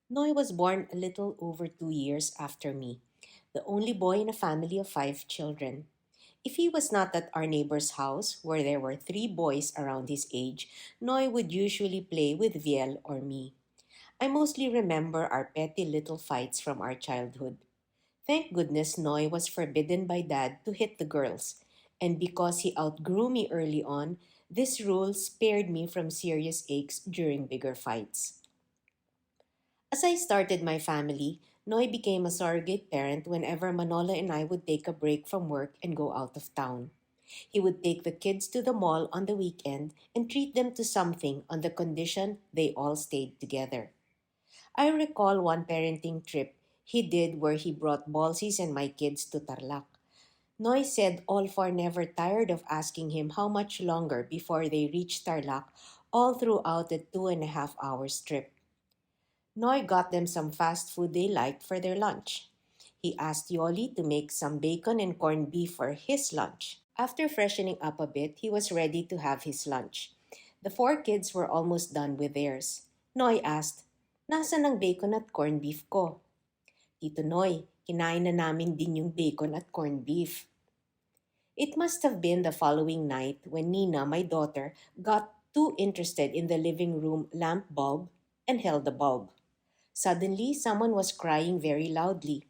Noy was born a little over 2 years after me, the only boy in a family of five children. If he was not at our neighbor's house, where there were three boys around his age, Noy would usually play with Viel or me. I mostly remember our petty little fights from our childhood. Thank goodness Noy was forbidden by Dad to hit the girls, and because he outgrew me early on, this rule spared me from serious aches during bigger fights. As I started my family, Noy became a surrogate parent whenever Manolo and I would take a break from work and go out of town. He would take the kids to the mall on the weekend and treat them to something on the condition they all stayed together. I recall one parenting trip he did where he brought Balsies and my kids to Tarlac. Noy said all four never tired of asking him how much longer before they reached Tarlac all throughout the 2.5 hours trip. Noy got them some fast food they liked for their lunch. He asked Yoli to make some bacon and corned beef for his lunch. After freshening up a bit, he was ready to have his lunch. The four kids were almost done with theirs. Noy asked, "Nasaan ang bacon at corned beef ko?" "Tito Noy, kinain na namin din yung bacon at corned beef." It must have been the following night when Nina, my daughter, got too interested in the living room lamp bulb and held the bulb. Suddenly, someone was crying very loudly.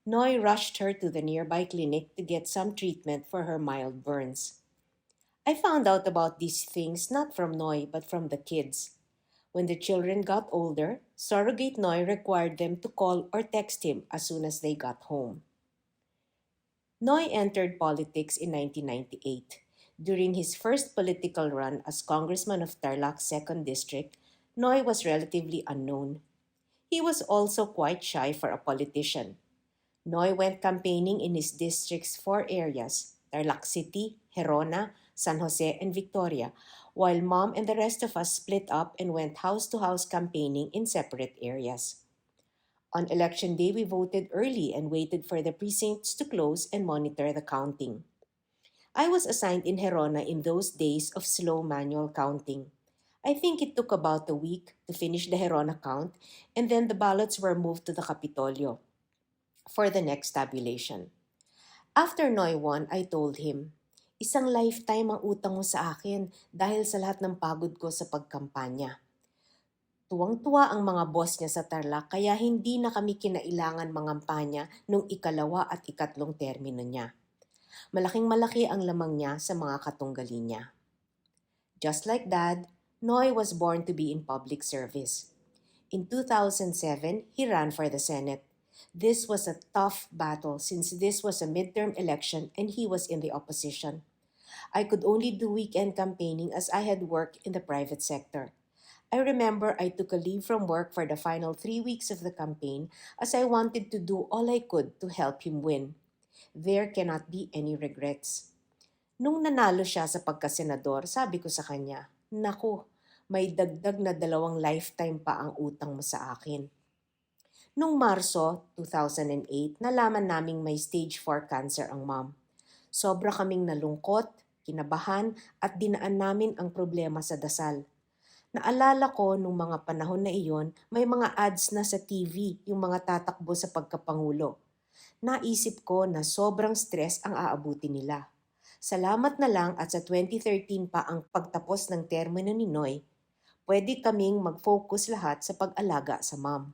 Noy rushed her to the nearby clinic to get some treatment for her mild burns. I found out about these things not from Noy but from the kids. When the children got older, surrogate Noy required them to call or text him as soon as they got home. Noy entered politics in 1998. During his first political run as congressman of Tarlac's 2nd District, Noy was relatively unknown. He was also quite shy for a politician. Noy went campaigning in his district's four areas, Tarlac City, Herona, San Jose, and Victoria, while Mom and the rest of us split up and went house to house campaigning in separate areas. On election day, we voted early and waited for the precincts to close and monitor the counting. I was assigned in Herona in those days of slow manual counting. I think it took about a week to finish the Herona count, and then the ballots were moved to the Capitolio for the next tabulation. After Noy won, I told him, "Isang lifetime ang utang mo sa akin dahil sa lahat ng pagod ko sa pagkampanya." Tuwang-tuwa ang mga boss niya sa Tarlac kaya hindi na kami kinailangan mangampanya nung ikalawa at ikatlong termino niya. Malaking malaki ang lamang niya sa mga katunggali niya. Just like Dad, Noy was born to be in public service. In 2007, he ran for the Senate. This was a tough battle since this was a midterm election and he was in the opposition. I could only do weekend campaigning as I had work in the private sector. I remember I took a leave from work for the final 3 weeks of the campaign as I wanted to do all I could to help him win. There cannot be any regrets. Nung nanalo siya sa pagkasenador, sabi ko sa kanya, "Naku, may dagdag na 2 lifetime pa ang utang mo sa akin." Nung Marso 2008, nalaman naming may stage 4 cancer ang mom. Sobra kaming nalungkot, kinabahan at dinaan namin ang problema sa dasal. Naalala ko nung mga panahon na iyon, may mga ads na sa TV yung mga tatakbo sa pagkapangulo. Naisip ko na sobrang stress ang aabuti nila. Salamat na lang at sa 2013 pa ang pagtapos ng termino ni Noy, pwede kaming mag-focus lahat sa pag-alaga sa mom.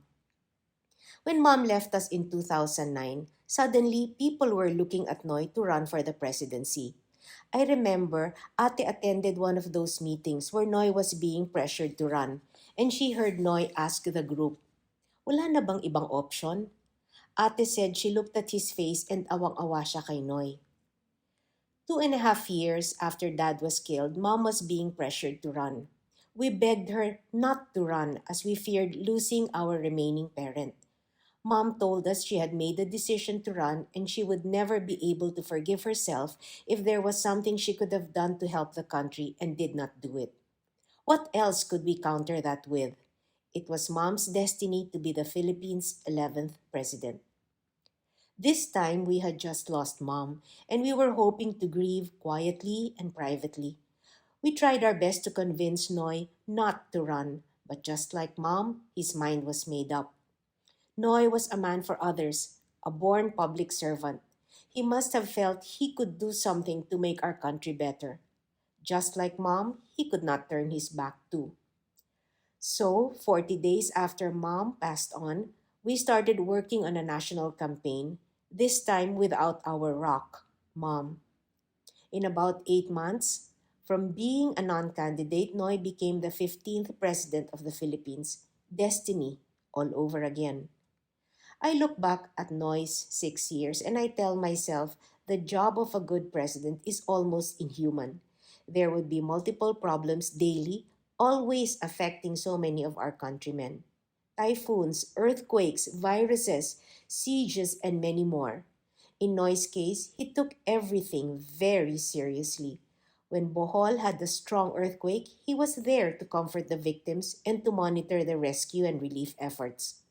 When mom left us in 2009, suddenly people were looking at Noy to run for the presidency. I remember Ate attended one of those meetings where Noy was being pressured to run, and she heard Noy ask the group, "Wala na bang ibang option?" Ate said she looked at his face and awang-awa siya kay Noy. 2.5 years after Dad was killed, Mom was being pressured to run. We begged her not to run as we feared losing our remaining parent. Mom told us she had made the decision to run and she would never be able to forgive herself if there was something she could have done to help the country and did not do it. What else could we counter that with? It was Mom's destiny to be the Philippines' 11th president. This time we had just lost Mom and we were hoping to grieve quietly and privately. We tried our best to convince Noy not to run, but just like Mom, his mind was made up. Noy was a man for others, a born public servant. He must have felt he could do something to make our country better. Just like Mom, he could not turn his back too. So, 40 days after Mom passed on, we started working on a national campaign, this time without our rock, Mom. In about 8 months, from being a non candidate, Noy became the 15th President of the Philippines. Destiny all over again. I look back at Noy's 6 years and I tell myself the job of a good president is almost inhuman. There would be multiple problems daily, always affecting so many of our countrymen. Typhoons, earthquakes, viruses, sieges, and many more. In Noy's case, he took everything very seriously. When Bohol had the strong earthquake, he was there to comfort the victims and to monitor the rescue and relief efforts.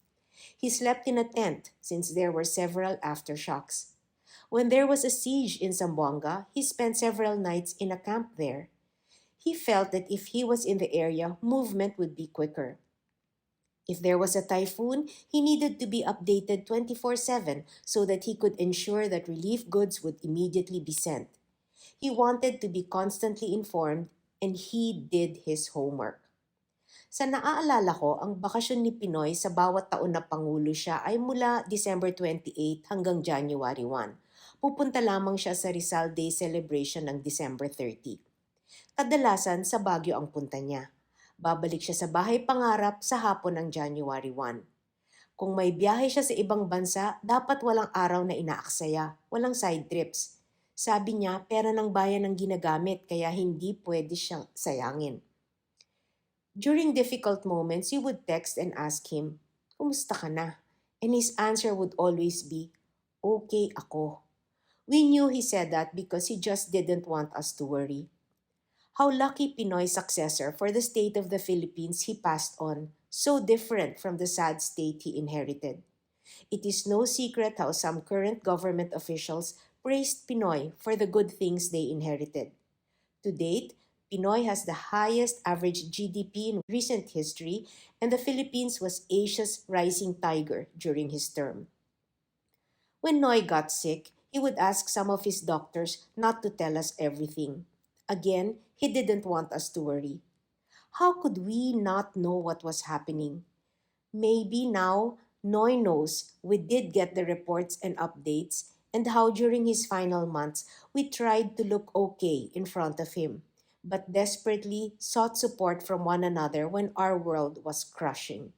He slept in a tent since there were several aftershocks. When there was a siege in Zamboanga, he spent several nights in a camp there. He felt that if he was in the area, movement would be quicker. If there was a typhoon, he needed to be updated 24/7 so that he could ensure that relief goods would immediately be sent. He wanted to be constantly informed and he did his homework. Sa naaalala ko, ang bakasyon ni Pinoy sa bawat taon na Pangulo siya ay mula December 28 hanggang January 1. Pupunta lamang siya sa Rizal Day celebration ng December 30. Kadalasan sa Baguio ang punta niya. Babalik siya sa bahay pangarap sa hapon ng January 1. Kung may biyahe siya sa ibang bansa, dapat walang araw na inaaksaya, walang side trips. Sabi niya, pera ng bayan ang ginagamit kaya hindi pwede siyang sayangin. During difficult moments, you would text and ask him, "Kumusta ka na?" And his answer would always be, "Okay ako." We knew he said that because he just didn't want us to worry. How lucky Pinoy's successor for the state of the Philippines he passed on, so different from the sad state he inherited. It is no secret how some current government officials praised Pinoy for the good things they inherited. To date, Pinoy has the highest average GDP in recent history, and the Philippines was Asia's rising tiger during his term. When Noy got sick, he would ask some of his doctors not to tell us everything. Again, he didn't want us to worry. How could we not know what was happening? Maybe now Noy knows we did get the reports and updates and how during his final months we tried to look okay in front of him, but desperately sought support from one another when our world was crushing.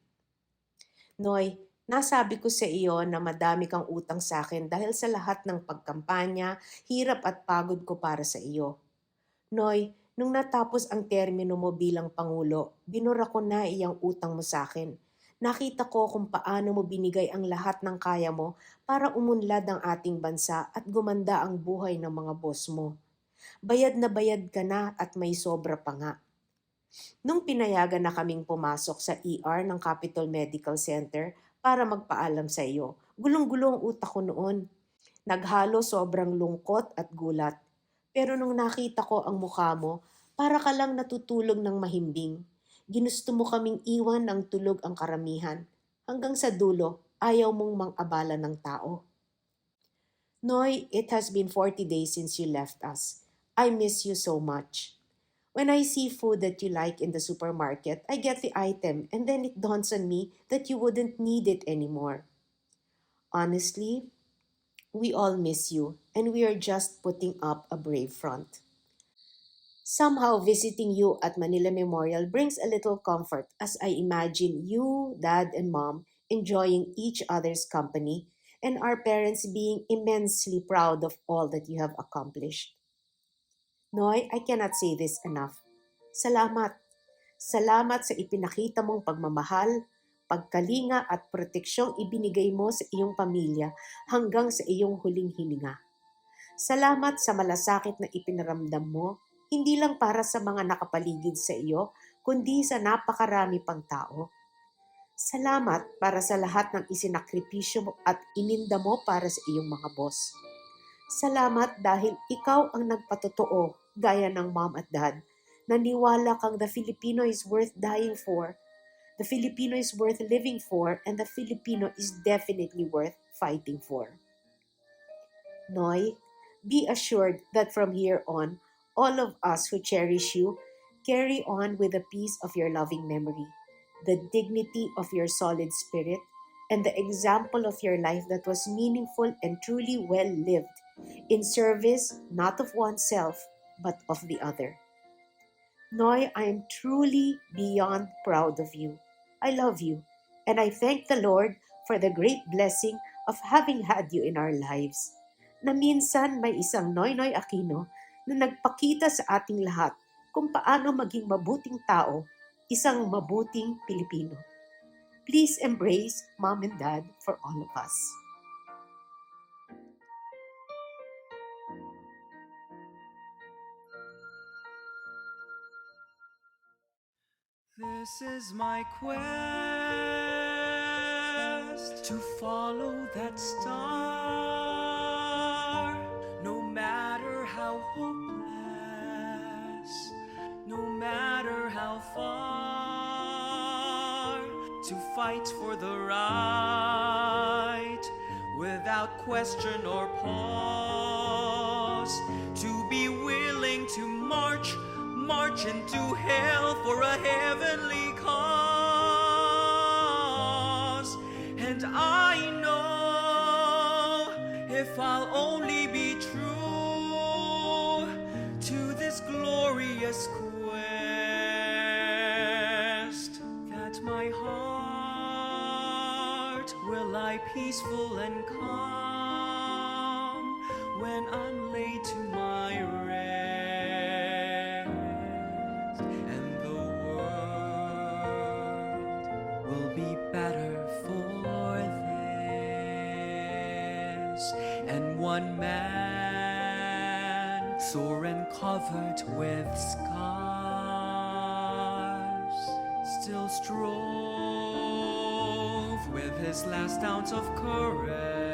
Noy, nasabi ko sa iyo na madami kang utang sa akin dahil sa lahat ng pagkampanya, hirap at pagod ko para sa iyo. Noy, nung natapos ang termino mo bilang Pangulo, binura ko na iyang utang mo sa akin. Nakita ko kung paano mo binigay ang lahat ng kaya mo para umunlad ang ating bansa at gumanda ang buhay ng mga boss mo. Bayad na bayad ka na at may sobra pa nga. Nung pinayagan na kaming pumasok sa ER ng Capitol Medical Center para magpaalam sa iyo, gulong-gulong utak ko noon. Naghalo sobrang lungkot at gulat. Pero nung nakita ko ang mukha mo, para ka lang natutulog ng mahimbing. Ginusto mo kaming iwan ng tulog ang karamihan. Hanggang sa dulo, ayaw mong mang-abala ng tao. Noy, it has been 40 days since you left us. I miss you so much. When I see food that you like in the supermarket, I get the item and then it dawns on me that you wouldn't need it anymore. Honestly, we all miss you and we are just putting up a brave front. Somehow visiting you at Manila Memorial brings a little comfort as I imagine you, Dad, and Mom enjoying each other's company and our parents being immensely proud of all that you have accomplished. Noy, I cannot say this enough. Salamat. Salamat sa ipinakita mong pagmamahal, pagkalinga at proteksyong ibinigay mo sa iyong pamilya hanggang sa iyong huling hininga. Salamat sa malasakit na ipinaramdam mo, hindi lang para sa mga nakapaligid sa iyo, kundi sa napakarami pang tao. Salamat para sa lahat ng isinakripisyo mo at ininda mo para sa iyong mga boss. Salamat dahil ikaw ang nagpatotoo, gaya ng Mom at Dad. Naniwala kang the Filipino is worth dying for. The Filipino is worth living for, and the Filipino is definitely worth fighting for. Noy, be assured that from here on, all of us who cherish you carry on with the peace of your loving memory, the dignity of your solid spirit, and the example of your life that was meaningful and truly well lived, in service not of oneself, but of the other. Noy, I am truly beyond proud of you. I love you, and I thank the Lord for the great blessing of having had you in our lives. Na minsan may isang Noy Aquino na nagpakita sa ating lahat kung paano maging mabuting tao, isang mabuting Pilipino. Please embrace Mom and Dad for all of us. This is my quest to follow that star, no matter how hopeless, no matter how far, to fight for the right without question or pause, to be willing to march into hell for a heavenly cause. And I know if I'll only be true to this glorious quest, that my heart will lie peaceful and calm when I'm laid to my rest. Will be better for this. And one man, sore and covered with scars, still strove with his last ounce of courage